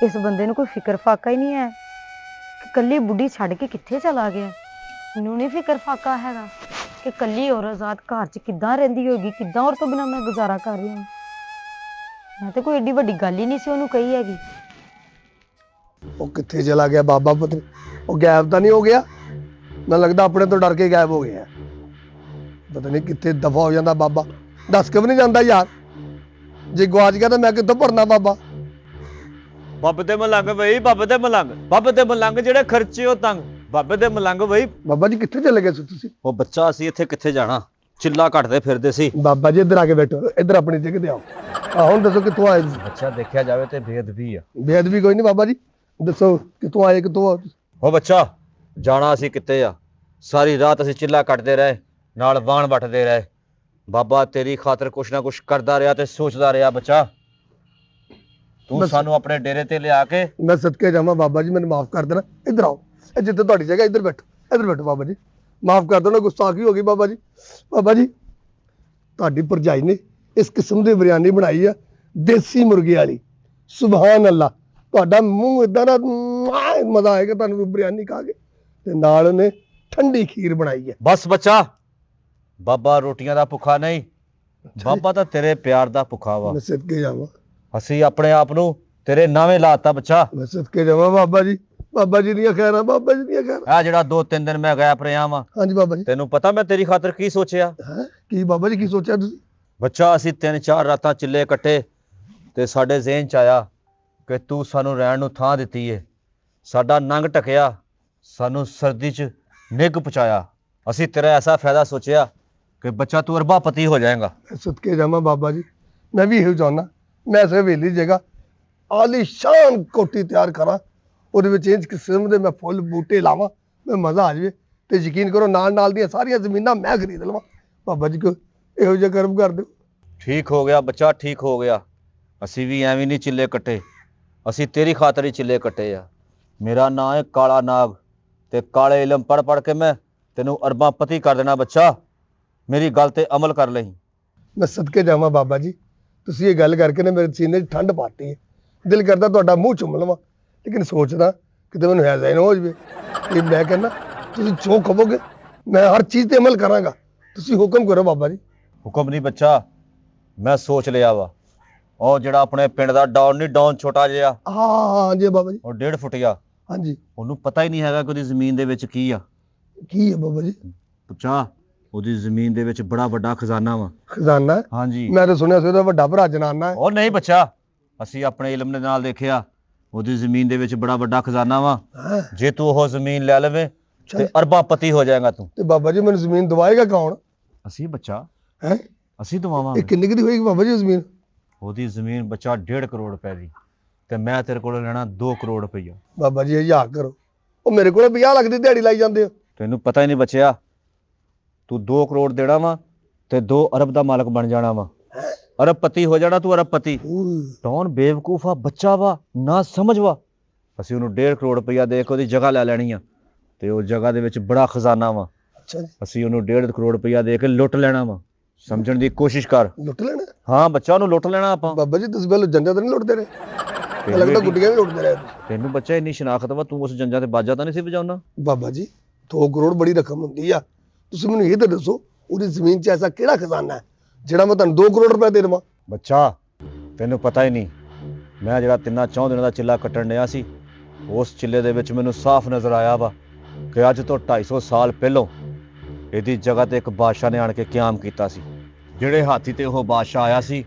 ਇਸ ਬੰਦੇ ਨੂੰ ਕੋਈ ਫਿਕਰ ਫਾਕਾ ਹੀ ਨਹੀਂ ਹੈ ਕਿ ਕੱਲੀ ਬੁੱਢੀ ਛੱਡ ਕੇ ਕਿੱਥੇ ਚਲਾ ਗਿਆ। ਮੈਨੂੰ ਨਹੀਂ ਫਿਕਰ ਫਾਕਾ ਹੈਗਾ ਕਿ ਕੱਲੀ ਔਰਤ ਜ਼ਾਤ ਘਰ 'ਚ ਕਿੱਦਾਂ ਰਹਿੰਦੀ ਹੋਗੀ, ਕਿੱਦਾਂ ਔਰ ਤੋਂ ਬਿਨਾਂ ਮੈਂ ਗੁਜ਼ਾਰਾ ਕਰ ਰਹੀ ਹਾਂ। ਮੈਂ ਤੇ ਕੋਈ ਏਡੀ ਵੱਡੀ ਗੱਲ ਹੀ ਨਹੀਂ ਸੀ ਉਹਨੂੰ ਕਹੀ ਹੈਗੀ। ਉਹ ਕਿੱਥੇ ਚਲਾ ਗਿਆ ਬਾਬਾ ਪੁੱਤ? ਉਹ ਗਾਇਬ ਤਾਂ ਨਹੀਂ ਹੋ ਗਿਆ? ਮੈਨੂੰ ਲੱਗਦਾ ਆਪਣੇ ਤੋਂ ਡਰ ਕੇ ਗਾਇਬ ਹੋ ਗਿਆ। ਪਤਾ ਨਹੀਂ ਕਿੱਥੇ ਦਫਾ ਹੋ ਜਾਂਦਾ ਬਾਬਾ, ਦੱਸ ਕੇ ਵੀ ਨਹੀਂ ਜਾਂਦਾ ਯਾਰ। ਜੇ ਗਵਾਚ ਗਿਆ ਤਾਂ ਮੈਂ ਕਿੱਥੋਂ ਭਰਨਾ ਬਾਬਾ? ਬਾਬੇ ਦੇ ਮਲੰਗ ਬਈ, ਬਾਬੇ ਦੇ ਮਲੰਗ, ਬਾਬੇ ਦੇ ਮਲੰਗ ਜਿਹੜੇ ਖਰਚੇ ਉਹ ਤੰਗ। ਬਾਬੇ ਦੇ ਮਲੰਗ ਬਈ। ਬਾਬਾ ਜੀ ਕਿੱਥੇ ਚਲੇ ਗਏ ਸੀ ਤੁਸੀਂ? ਉਹ ਬੱਚਾ, ਅਸੀਂ ਇੱਥੇ ਕਿੱਥੇ ਜਾਣਾ, ਚਿੱਲਾ ਘਟਦੇ ਫਿਰਦੇ ਸੀ। ਬਾਬਾ ਜੀ ਇੱਧਰ ਆ ਕੇ ਬੈਠੋ, ਇੱਧਰ ਆਪਣੀ ਜਗ੍ਹਾ ਤੇ ਆਓ। ਹੁਣ ਦੱਸੋ ਕਿੱਥੋਂ ਆਏ ਤੁਸੀਂ? ਬੱਚਾ ਦੇਖਿਆ ਜਾਵੇ ਤੇ ਬੇਅਦਬੀ ਆ। ਬੇਅਦਬੀ ਕੋਈ ਨਹੀਂ ਬਾਬਾ ਜੀ, ਦੱਸੋ ਕਿੱਥੋਂ ਆਏ, ਕਿੱਥੋਂ ਆਓ? ਉਹ ਬੱਚਾ, ਜਾਣਾ ਅਸੀਂ ਕਿੱਥੇ ਆ? ਸਾਰੀ ਰਾਤ ਅਸੀਂ ਚਿੱਲਾ ਕੱਟਦੇ ਰਹੇ, ਨਾਲ ਵਾਣ ਵੱਟਦੇ ਰਹੇ। ਬਾਬਾ ਤੇਰੀ ਖਾਤਰ ਕੁਛ ਨਾ ਕੁਛ ਕਰਦਾ ਰਿਹਾ ਤੇ ਸੋਚਦਾ ਰਿਹਾ। ਬੱਚਾ ਤੂੰ ਸਾਨੂੰ ਆਪਣੇ ਡੇਰੇ ਤੇ ਲਿਆ ਕੇ। ਮੈਂ ਸਦਕੇ ਜਾਵਾਂ ਬਾਬਾ ਜੀ, ਮੈਨੂੰ ਮਾਫ ਕਰ ਦੇਣਾ। ਇੱਧਰ ਆਓ, ਇਹ ਜਿੱਥੇ ਤੁਹਾਡੀ ਜਗ੍ਹਾ, ਇੱਧਰ ਬੈਠੋ, ਇੱਧਰ ਬੈਠੋ ਬਾਬਾ ਜੀ। ਮਾਫ ਕਰ ਦੇਣਾ, ਗੁਸਤਾਖੀ ਹੋ ਗਈ ਬਾਬਾ ਜੀ। ਬਾਬਾ ਜੀ ਤੁਹਾਡੀ ਭਰਜਾਈ ਨੇ ਇਸ ਕਿਸਮ ਦੀ ਬਿਰਿਆਨੀ ਬਣਾਈ ਆ, ਦੇਸੀ ਮੁਰਗੇ ਵਾਲੀ। ਸੁਭਾਨ ਅੱਲਾ, ਤੁਹਾਡਾ ਮੂੰਹ ਇਦਾਂ ਦਾ ਮਜ਼ਾ ਆਏਗਾ ਤੁਹਾਨੂੰ ਬਿਰਿਆਨੀ ਖਾ ਕੇ। ਤੇ ਨਾਲ ਉਹਨੇ ਠੰਡੀ ਖੀਰ ਬਣਾਈ ਹੈ। ਬਸ ਬੱਚਾ, ਬਾਬਾ ਰੋਟੀਆਂ ਦਾ ਭੁੱਖਾ ਨਹੀਂ, ਬਾਬਾ ਤਾਂ ਤੇਰੇ ਪਿਆਰ ਦਾ ਭੁੱਖਾ ਵਾ। ਮੈਂ ਸਦਕੇ ਜਾਵਾਂ, ਅਸੀਂ ਆਪਣੇ ਆਪ ਨੂੰ ਤੇਰੇ ਨਾਵੇਂ ਲਾਤਾ ਬੱਚਾ। ਮੈਂ ਸਦਕੇ ਜਾਵਾਂ ਬਾਬਾ ਜੀ। ਬਾਬਾ ਜੀ ਦੀਆਂ ਖੈਰਾਂ, ਬਾਬਾ ਜੀ ਦੀਆਂ ਖੈਰਾਂ। ਆ ਜਿਹੜਾ 2-3 ਦਿਨ ਮੈਂ ਗਾਇਬ ਰਿਹਾ ਵਾਂ, ਹਾਂਜੀ ਬਾਬਾ ਜੀ। ਤੈਨੂੰ ਪਤਾ ਮੈਂ ਤੇਰੀ ਖਾਤਰ ਕੀ ਸੋਚਿਆ? ਹੈ ਕੀ ਬਾਬਾ ਜੀ, ਕੀ ਸੋਚਿਆ ਤੁਸੀਂ? ਬੱਚਾ ਅਸੀਂ 3-4 ਰਾਤਾਂ ਚਿੱਲੇ ਕੱਟੇ ਤੇ ਸਾਡੇ ਜ਼ਿਹਨ ਚ ਆਇਆ ਕਿ ਤੂੰ ਸਾਨੂੰ ਰਹਿਣ ਨੂੰ ਥਾਂ ਦਿੱਤੀ ਏ। ਸਾਡਾ ਨੰਗ ਟਕਿਆ, ਸਾਨੂੰ ਸਰਦੀ ਚ ਨਿੱਘ ਪਹੁੰਚਾਇਆ। ਅਸੀਂ ਤੇਰਾ ਐਸਾ ਫਾਇਦਾ ਸੋਚਿਆ ਕਿ ਬੱਚਾ ਤੂੰ ਅਰਬਾਪਤੀ ਹੋ ਜਾਏਗਾ। ਸਦਕੇ ਜਾਵਾਂ ਬਾਬਾ ਜੀ, ਮੈਂ ਵੀ ਇਹੋ ਚਾਹੁੰਦਾ। ਮੈਂ ਇਸ ਹਵੇਲੀ ਜਗ੍ਹਾ ਆਲੀਸ਼ਾਨ ਕੋਠੀ ਤਿਆਰ ਕਰਾਂ, ਉਹਦੇ ਵਿੱਚ ਇੰਜ ਕਿਸਮ ਦੇ ਮੈਂ ਫੁੱਲ ਬੂਟੇ ਲਾਵਾਂ, ਮੈਂ ਮਜ਼ਾ ਆ ਜਾਵੇ। ਤੇ ਯਕੀਨ ਕਰੋ ਨਾਲ ਨਾਲ ਦੀਆਂ ਸਾਰੀਆਂ ਜ਼ਮੀਨਾਂ ਮੈਂ ਖਰੀਦ ਲਵਾਂ। ਬਾਬਾ ਜੀ ਕੋ ਇਹੋ ਜਿਹਾ ਕਰਮ ਕਰ ਦਿਓ। ਠੀਕ ਹੋ ਗਿਆ ਬੱਚਾ, ਠੀਕ ਹੋ ਗਿਆ। ਅਸੀਂ ਵੀ ਐਵੇਂ ਨਹੀਂ ਚਿੱਲੇ ਕੱਟੇ, ਅਸੀਂ ਤੇਰੀ ਖਾਤਰ ਹੀ ਚਿੱਲੇ ਕੱਟੇ ਆ। ਮੇਰਾ ਨਾਂ ਹੈ ਕਾਲਾ ਨਾਗ ਤੇ ਕਾਲੇ ਇਲਮ ਪੜ੍ਹ ਪੜ੍ਹ ਕੇ ਮੈਂ ਤੈਨੂੰ ਅਰਬਾਂ ਪਤੀ ਕਰ ਦੇਣਾ ਬੱਚਾ। ਮੇਰੀ ਗੱਲ ਤੇ ਅਮਲ ਕਰ ਲਈ। ਮੈਂ ਸਦਕੇ ਜਾਵਾਂ ਬਾਬਾ ਜੀ, ਤੁਸੀਂ ਇਹ ਗੱਲ ਕਰਕੇ ਨਾ ਮੇਰੇ ਸੀਨੇ 'ਚ ਠੰਡ ਪਾਤੀ ਹੈ। ਦਿਲ ਕਰਦਾ ਤੁਹਾਡਾ ਮੂੰਹ ਚੁੰਮ ਲਵਾਂ, ਲੇਕਿਨ ਸੋਚਦਾ ਕਿਤੇ ਮੈਨੂੰ ਐਸਾ ਹੀ ਨਾ ਹੋ ਜਾਵੇ। ਇਹ ਮੈਂ ਕਹਿੰਦਾ ਤੁਸੀਂ ਜੋ ਕਹੋਗੇ ਮੈਂ ਹਰ ਚੀਜ਼ ਤੇ ਅਮਲ ਕਰਾਂਗਾ। ਤੁਸੀਂ ਹੁਕਮ ਕਰੋ ਬਾਬਾ ਜੀ। ਹੁਕਮ ਨਹੀਂ ਬੱਚਾ, ਮੈਂ ਸੋਚ ਲਿਆ ਵਾ। ਉਹ ਜਿਹੜਾ ਆਪਣੇ ਪਿੰਡ ਦਾ ਡੌਨ ਨਹੀਂ, ਡੌਨ ਛੋਟਾ ਜਿਹਾ, ਹਾਂ ਜੀ ਬਾਬਾ ਜੀ। ਉਹ 1.5 ਫੁੱਟਿਆ, ਹਾਂਜੀ ਉਹਨੂੰ ਪਤਾ ਹੀ ਨਹੀਂ ਹੈਗਾ ਕਿ ਉਹਦੀ ਜ਼ਮੀਨ ਦੇ ਵਿੱਚ ਕੀ ਆ। ਕੀ ਹੈ ਬਾਬਾ ਜੀ? ਬੱਚਾ ਉਹਦੀ ਜ਼ਮੀਨ ਦੇ ਵਿੱਚ ਬੜਾ ਵੱਡਾ ਖਜ਼ਾਨਾ ਵਾ। ਖਜ਼ਾਨਾ ਹੈ? ਹਾਂਜੀ। ਮੈਂ ਤਾਂ ਸੁਣਿਆ ਸੀ ਉਹਦਾ ਵੱਡਾ ਭਰਾ ਜਨਾਨਾ ਹੈ। ਉਹ ਨਹੀਂ ਬੱਚਾ, ਅਸੀਂ ਆਪਣੇ ਇਲਮ ਦੇ ਨਾਲ ਦੇਖਿਆ, ਉਹਦੀ ਜ਼ਮੀਨ ਦੇ ਵਿੱਚ ਬੜਾ ਵੱਡਾ ਖਜ਼ਾਨਾ ਵਾ। ਹੈਂ? ਜੇ ਤੂੰ ਉਹ ਜ਼ਮੀਨ ਲੈ ਲਵੇਂ ਤੇ ਚੱਲ। ਅਰਬਾਂ ਪਤੀ ਹੋ ਜਾਏਗਾ ਤੂੰ। ਤੇ ਬਾਬਾ ਜੀ ਮੈਨੂੰ ਜ਼ਮੀਨ ਦਵਾਏਗਾ ਕੌਣ? ਅਸੀਂ ਬੱਚਾ, ਹੈ ਅਸੀਂ ਇਹ ਦਵਾਵਾਂਗੇ। ਕਿੰਨੀ ਕੁ ਦੀ ਹੋਏਗੀ ਬਾਬਾ ਜੀ ਉਹ ਜ਼ਮੀਨ? ਉਹਦੀ ਜ਼ਮੀਨ ਬੱਚਾ 1.5 ਕਰੋੜ ਰੁਪਏ ਦੀ, ਤੇ ਮੈਂ ਤੇਰੇ ਕੋਲੋਂ ਲੈਣਾ 2 ਕਰੋੜ ਰੁਪਈਆ। ਬਾਬਾ ਜੀ 1000 ਕਰੋ। ਉਹ ਮੇਰੇ ਕੋਲ 50 ਲੱਖ ਦੀ ਦਿਹਾੜੀ ਲਾਈ ਜਾਂਦੇ ਹੋ। ਤੈਨੂੰ ਪਤਾ ਹੀ ਨਹੀਂ ਬੱਚਿਆ, ਤੂੰ 2 ਕਰੋੜ ਦੇਣਾ ਵਾ ਤੇ 2 ਅਰਬ ਦਾ ਮਾਲਕ ਬਣ ਜਾਣਾ ਵਾ। ਅਰਬਪਤੀ ਹੋ ਜਾਣਾ ਤੂੰ, ਅਰਬਪਤੀ। ਡੌਨ ਬੇਵਕੂਫ ਆ, ਬੱਚਾ ਵਾ, ਨਾ ਸਮਝ ਵਾ। ਅਸੀਂ ਉਹਨੂੰ 1.5 ਕਰੋੜ ਰੁਪਈਆ ਦੇ ਕੇ ਉਹਦੀ ਜਗ੍ਹਾ ਲੈ ਲੈਣੀ ਆ, ਤੇ ਉਹ ਜਗ੍ਹਾ ਦੇ ਵਿੱਚ ਬੜਾ ਖਜ਼ਾਨਾ ਵਾ। ਅੱਛਾ ਜੀ। ਅਸੀਂ ਉਹਨੂੰ 1.5 ਕਰੋੜ ਰੁਪਈਆ ਦੇ ਕੇ ਲੁੱਟ ਲੈਣਾ ਵਾ। ਸਮਝਣ ਦੀ ਕੋਸ਼ਿਸ਼ ਕਰ। ਲੁੱਟ ਲੈਣਾ? ਹਾਂ ਬੱਚਾ, ਉਹਨੂੰ ਲੁੱਟ ਲੈਣਾ ਆਪਾਂ। ਬਾਬਾ ਜੀ ਤੁਸੀਂ ਪਹਿਲਾਂ ਜੰਜਾਂ ਤਾਂ ਨਹੀਂ ਲੁੱਟਦੇ ਰਹੇ? ਮੈਨੂੰ ਲੱਗਦਾ ਗੁੱਡੀਆਂ ਵੀ ਲੁੱਟਦੇ ਰਹੇ ਤੁਸੀਂ। ਤੈਨੂੰ ਬੱਚਾ ਇੰਨੀ ਸ਼ਨਾਖਤ ਵਾ, ਤੂੰ ਉਸ ਜੰਜਾਂ ਤੇ ਬਾਜਾ ਤਾਂ ਨਹੀਂ ਸੀ ਵਜਾਉਣਾ? ਬਾਬਾ ਜੀ 2 ਕਰੋੜ ਬੜੀ ਰਕਮ ਹੁੰਦੀ ਆ। ਤੁਸੀਂ ਮੈਨੂੰ ਇਹ ਤਾਂ ਦੱਸੋ ਉਹਦੀ ਜ਼ਮੀਨ 'ਚ ਐਸਾ ਕਿਹੜਾ ਖਜ਼ਾਨਾ ਹੈ ਜਿਹੜਾ ਮੈਂ ਤੁਹਾਨੂੰ 2 ਕਰੋੜ ਰੁਪਏ ਦੇ ਦੇਵਾਂ? ਬੱਚਾ ਤੈਨੂੰ ਪਤਾ ਹੀ ਨਹੀਂ, ਮੈਂ ਜਿਹੜਾ 3-4 ਦਿਨਾਂ ਦਾ ਚਿੱਲਾ ਕੱਟਣ ਡਿਆ ਸੀ, ਉਸ ਚਿੱਲੇ ਦੇ ਵਿੱਚ ਮੈਨੂੰ ਸਾਫ਼ ਨਜ਼ਰ ਆਇਆ ਵਾ ਕਿ ਅੱਜ ਤੋਂ 250 ਸਾਲ ਪਹਿਲੋਂ ਇਹਦੀ ਜਗ੍ਹਾ ਤੇ ਇੱਕ ਬਾਦਸ਼ਾਹ ਨੇ ਆਣ ਕੇ ਕਿਆਮ ਕੀਤਾ ਸੀ। ਜਿਹੜੇ ਹਾਥੀ ਤੇ ਉਹ ਬਾਦਸ਼ਾਹ ਆਇਆ ਸੀ,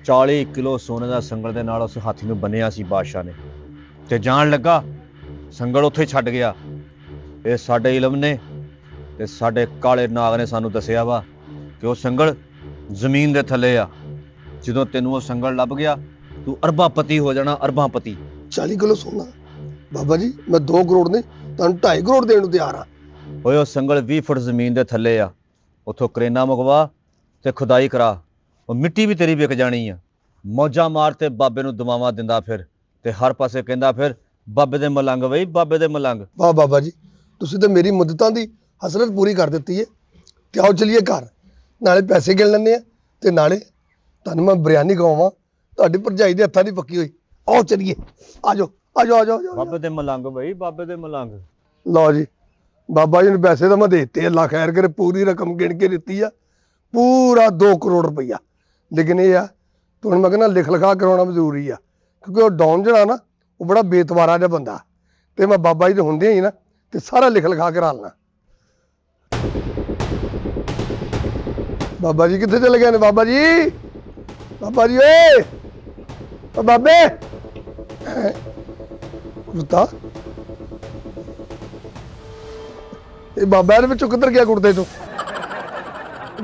40 ਕਿਲੋ ਸੋਨੇ ਦਾ ਸੰਗਲ ਦੇ ਨਾਲ ਉਸ ਹਾਥੀ ਨੂੰ ਬੰਨਿਆ ਸੀ ਬਾਦਸ਼ਾਹ ਨੇ, ਤੇ ਜਾਣ ਲੱਗਾ ਸੰਗਲ ਉੱਥੇ ਛੱਡ ਗਿਆ। ਇਹ ਸਾਡੇ ਇਲਮ ਨੇ ਤੇ ਸਾਡੇ ਕਾਲੇ ਨਾਗ ਨੇ ਸਾਨੂੰ ਦੱਸਿਆ ਵਾ ਕਿ ਉਹ ਸੰਗਲ ਜ਼ਮੀਨ ਦੇ ਥੱਲੇ ਆ। ਜਦੋਂ ਤੈਨੂੰ ਉਹ ਸੰਗਲ ਲੱਭ ਗਿਆ, ਤੂੰ ਅਰਬਾਪਤੀ ਹੋ ਜਾਣਾ, ਅਰਬਾਪਤੀ। 40 ਕਿਲੋ ਸੋਨਾ? ਬਾਬਾ ਜੀ ਮੈਂ 2 ਕਰੋੜ ਨਹੀਂ ਤੁਹਾਨੂੰ 2.5 ਕਰੋੜ ਦੇਣ ਨੂੰ ਤਿਆਰ ਆ। ਓਏ ਉਹ ਸੰਗਲ 20 ਫੁੱਟ ਜ਼ਮੀਨ ਦੇ ਥੱਲੇ ਆ, ਉੱਥੋਂ ਕਰੇਨਾ ਮੰਗਵਾ ਤੇ ਖੁਦਾਈ ਕਰਾ, ਉਹ ਮਿੱਟੀ ਵੀ ਤੇਰੀ ਵਿਕ ਜਾਣੀ ਆ। ਮੌਜਾਂ ਮਾਰ ਤੇ ਬਾਬੇ ਨੂੰ ਦੁਆਵਾਂ ਦਿੰਦਾ ਫਿਰ, ਤੇ ਹਰ ਪਾਸੇ ਕਹਿੰਦਾ ਫਿਰ ਬਾਬੇ ਦੇ ਮਲੰਗ ਬਈ, ਬਾਬੇ ਦੇ ਮਲੰਗ। ਵਾਹ ਬਾਬਾ ਜੀ ਤੁਸੀਂ ਤਾਂ ਮੇਰੀ ਮੁੱਦਤਾਂ ਦੀ ਹਸਰਤ ਪੂਰੀ ਕਰ ਦਿੱਤੀ ਹੈ। ਤੇ ਆਓ ਚਲੀਏ ਘਰ, ਨਾਲੇ ਪੈਸੇ ਗਿਣ ਲੈਂਦੇ ਆ ਤੇ ਨਾਲੇ ਤੁਹਾਨੂੰ ਮੈਂ ਬਿਰਿਆਨੀ ਖਵਾਵਾਂ, ਤੁਹਾਡੀ ਭਰਜਾਈ ਦੇ ਹੱਥਾਂ ਦੀ ਪੱਕੀ ਹੋਈ। ਆਓ ਚਲੀਏ, ਆਜੋ ਆਜੋ ਆਜੋ ਆਜੋ। ਬਾਬੇ ਦੇ ਮਲੰਗ ਬਈ, ਬਾਬੇ ਦੇ ਮਲੰਗ। ਲਓ ਜੀ ਬਾਬਾ ਜੀ ਨੂੰ ਪੈਸੇ ਤਾਂ ਮੈਂ ਦੇ ਦਿੱਤੇ, ਅੱਲਾ ਖੈਰ ਕਰੇ। ਪੂਰੀ ਰਕਮ ਗਿਣ ਕੇ ਦਿੱਤੀ ਆ, ਪੂਰਾ 2 ਕਰੋੜ ਰੁਪਈਆ। ਲੇਕਿਨ ਇਹ ਆ ਤੁਹਾਨੂੰ ਮੈਂ ਕਹਿੰਦਾ ਲਿਖ ਲਿਖਾ ਕਰਾਉਣਾ ਵੀ ਜ਼ਰੂਰੀ ਆ, ਕਿਉਂਕਿ ਉਹ ਡੌਨ ਜਿਹੜਾ ਨਾ ਉਹ ਬੜਾ ਬੇਤਵਾਰਾ ਜਿਹਾ ਬੰਦਾ, ਤੇ ਮੈਂ ਬਾਬਾ ਜੀ ਦੇ ਹੁੰਦੇ ਹੀ ਨਾ ਤੇ ਸਾਰਾ ਲਿਖ ਲਿਖਾ ਕਰਾ ਲੈਣਾ। ਬਾਬਾ ਜੀ ਕਿੱਥੇ ਚਲੇ ਗਏ ਨੇ? ਬਾਬਾ ਜੀ, ਬਾਬਾ ਜੀ ਓਏ, ਓ ਬਾਬੇ। ਕੁੜਤਾ ਇਹ ਬਾਬਾ ਇਹਦੇ ਵਿੱਚੋਂ ਕਿੱਧਰ ਗਿਆ ਕੁੜਤੇ ਤੋਂ?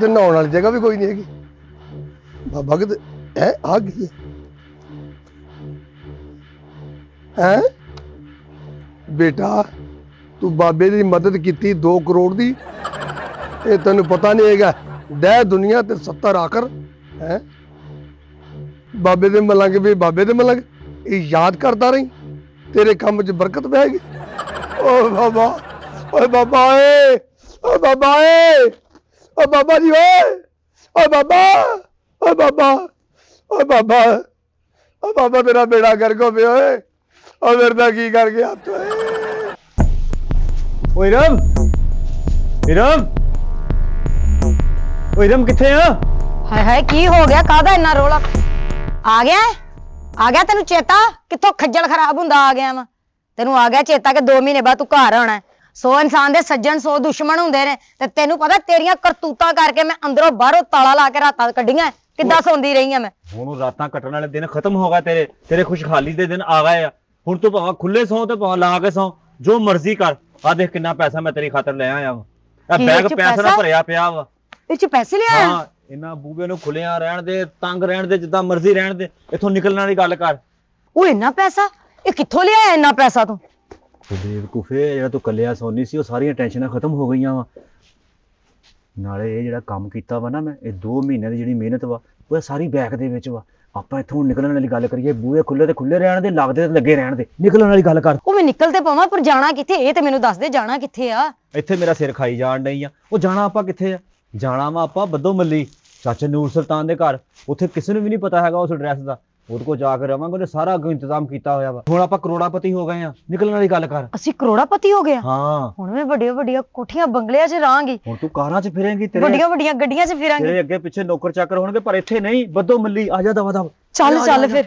ਤੇ ਨਹਾਉਣ ਵਾਲੀ ਜਗ੍ਹਾ ਵੀ ਕੋਈ ਨਹੀਂ ਹੈਗੀ। ਬਾਬਾ ਕਿਤੇ ਹੈ ਆ ਗਈ ਹੈ? ਬੇਟਾ ਤੂੰ ਬਾਬੇ ਦੀ ਮਦਦ ਕੀਤੀ 2 ਕਰੋੜ ਦੀ, ਇਹ ਤੈਨੂੰ ਪਤਾ ਨਹੀਂ ਹੈਗਾ ਡੈ ਦੁਨੀਆ ਤੇ 70 ਆਖਰ ਹੈ। ਬਾਬੇ ਦੇ ਮਲੰਗ ਵੀ ਬਾਬੇ ਦੇ ਮਲੰਗ, ਇਹ ਯਾਦ ਕਰਦਾ ਰਹੀ, ਤੇਰੇ ਕੰਮ 'ਚ ਬਰਕਤ ਪਏਗੀ। ਓ ਬਾਬਾ, ਓਏ ਬਾਬਾ ਓਏ, ਓ ਬਾਬਾ ਓਏ, ਓ ਬਾਬਾ ਜੀ ਓਏ, ਓ ਬਾਬਾ, ਓ ਬਾਬਾ, ਓ ਬਾਬਾ, ਓ ਬਾਬਾ ਤੇਰਾ ਬੇੜਾ ਗਰਕ ਹੋਵੇ ਓਏ। ਓ ਮੇਰੇ ਦਾ ਕੀ ਕਰ ਗਿਆ ਤੂੰ? ਓਏ ਰਮ, ਇਰਮ, ਓਏ ਰਮ ਕਿੱਥੇ ਆ? ਹਾਏ ਹਾਏ ਕੀ ਹੋ ਗਿਆ? ਕਾਹਦਾ ਇੰਨਾ ਰੋਲਾ? ਆ ਗਿਆ ਹੈ? ਆ ਗਿਆ ਤੈਨੂੰ ਚੇਤਾ? ਕਿੱਥੋਂ ਖੱਜਲ ਖਰਾਬ ਹੁੰਦਾ ਆ ਗਿਆ ਵਾ? ਤੈਨੂੰ ਆ ਗਿਆ ਚੇਤਾ ਕਿ 2 ਮਹੀਨੇ ਬਾਅਦ ਤੂੰ ਘਰ ਆਉਣਾ? 100 ਇਨਸਾਨ ਦੇ ਸੱਜਣ 100 ਦੁਸ਼ਮਣ ਹੁੰਦੇ ਨੇ, ਤੇ ਤੈਨੂੰ ਪਤਾ ਤੇਰੀਆਂ ਕਰਤੂਤਾਂ ਕਰਕੇ ਮੈਂ ਅੰਦਰੋਂ ਬਾਹਰੋਂ ਤਾਲਾ ਲਾ ਕੇ ਰਾਤਾਂ ਕੱਢੀਆਂ। ਕਿੱਦਾਂ ਸੌਂਦੀ ਰਹੀ ਆ ਮੈਂ? ਹੁਣ ਰਾਤਾਂ ਕੱਟਣ ਵਾਲੇ ਦਿਨ ਖਤਮ ਹੋ ਗਏ, ਤੇਰੇ ਖੁਸ਼ਹਾਲੀ ਦੇ ਦਿਨ ਆ ਗਏ ਆ। ਹੁਣ ਤੂੰ ਭਾਵੇਂ ਖੁੱਲੇ ਸੌਂ ਤੇ ਭਾਵੇਂ ਲਾ ਕੇ ਸੌਂ, ਜੋ ਮਰਜ਼ੀ ਕਰ। ਆ ਦੇਖ ਕਿੰਨਾ ਪੈਸਾ ਮੈਂ ਤੇਰੀ ਖਾਤਰ ਲੈ ਆਇਆ ਵਾ। ਇਹ ਬੈਗ ਪੈਸੇ ਨਾਲ ਭਰਿਆ ਪਿਆ ਵਾ। ਇਹ ਚ ਪੈਸੇ ਲਿਆ? ਹਾਂ, ਇਹਨਾਂ ਬੂਬੇ ਨੂੰ ਖੁੱਲਿਆਂ ਰਹਿਣ ਦੇ, ਤੰਗ ਰਹਿਣ ਦੇ, ਜਿੱਦਾਂ ਮਰਜ਼ੀ ਰਹਿਣ ਦੇ, ਇੱਥੋਂ ਨਿਕਲਣ ਵਾਲੀ ਗੱਲ ਕਰ। ਉਹ ਇੰਨਾ ਪੈਸਾ ਇਹ ਕਿੱਥੋਂ ਲਿਆਇਆ? ਇੰਨਾ ਪੈਸਾ ਤੂੰ? ਬੇਵਕੂਫੇ, ਜਿਹੜਾ ਤੂੰ ਕੱਲਿਆ ਸੌਂਦੀ ਸੀ, ਉਹ ਸਾਰੀਆਂ ਟੈਨਸ਼ਨਾਂ ਖਤਮ ਹੋ ਗਈਆਂ ਵਾ। ਨਾਲੇ ਇਹ ਜਿਹੜਾ ਕੰਮ ਕੀਤਾ ਵਾ ਨਾ ਮੈਂ, ਇਹ 2 ਮਹੀਨਿਆਂ ਦੀ ਜਿਹੜੀ ਮਿਹਨਤ ਵਾ, ਉਹ ਸਾਰੀ ਬੈਗ ਦੇ ਵਿੱਚ ਵਾ। ਆਪਾਂ ਇੱਥੋਂ ਨਿਕਲਣ ਵਾਲੀ ਗੱਲ ਕਰੀਏ, ਬੂਹੇ ਖੁੱਲੇ ਤੇ ਖੁੱਲੇ ਰਹਿਣ ਦੇ, ਲੱਗਦੇ ਤੇ ਲੱਗੇ ਰਹਿਣ ਦੇ, ਨਿਕਲਣ ਵਾਲੀ ਗੱਲ ਕਰ। ਉਹ ਮੈਂ ਨਿਕਲ ਤੇ ਪਾਵਾਂ, ਪਰ ਜਾਣਾ ਕਿੱਥੇ ਇਹ ਤੇ ਮੈਨੂੰ ਦੱਸ ਦੇ, ਜਾਣਾ ਕਿੱਥੇ ਆ? ਇੱਥੇ ਮੇਰਾ ਸਿਰ ਖਾਈ ਜਾਣ ਡਈ ਆ। ਉਹ ਜਾਣਾ ਆਪਾਂ ਕਿੱਥੇ ਆ? ਜਾਣਾ ਵਾ ਆਪਾਂ ਬੱਦੋ ਮੱਲੀ ਚਾਚੇ ਨੂਰ ਸੁਲਤਾਨ ਦੇ ਘਰ। ਉੱਥੇ ਕਿਸੇ ਨੂੰ ਵੀ ਨਹੀਂ ਪਤਾ ਹੈਗਾ ਉਸ ਐਡਰੈਸ ਦਾ। ਉਹਦੇ ਕੋਲ ਜਾ ਕੇ ਰਵਾਂਗੇ, ਉਹਨੇ ਸਾਰਾ ਅੱਗੇ ਇੰਤਜ਼ਾਮ ਕੀਤਾ ਹੋਇਆ ਵਾ। ਹੁਣ ਆਪਾਂ ਕਰੋੜਾਪਤੀ ਹੋ ਗਏ ਆ, ਨਿਕਲਣ ਵਾਲੀ ਗੱਲ ਕਰ। ਅਸੀਂ ਕਰੋੜਾਪਤੀ ਹੋ ਗਏ ਆ? ਹਾਂ, ਹੁਣ ਮੈਂ ਵੱਡੀਆਂ ਵੱਡੀਆਂ ਕੋਠੀਆਂ ਬੰਗਲਿਆਂ 'ਚ ਰਹਾਂਗੀ, ਹੁਣ ਤੂੰ ਕਾਰਾਂ 'ਚ ਫਿਰੇਂਗੀ, ਤੇਰੇ ਵੱਡੀਆਂ ਵੱਡੀਆਂ ਗੱਡੀਆਂ 'ਚ ਫਿਰਾਂਗੀ। ਤੇਰੇ ਅੱਗੇ ਪਿੱਛੇ ਨੌਕਰ ਚਾਕਰ ਹੋਣਗੇ, ਪਰ ਇੱਥੇ ਨਹੀਂ। ਬੱਦੋ ਮੱਲੀ ਆ ਜਾ ਦਵਾ ਦਵ। ਚੱਲ ਚੱਲ ਫਿਰ।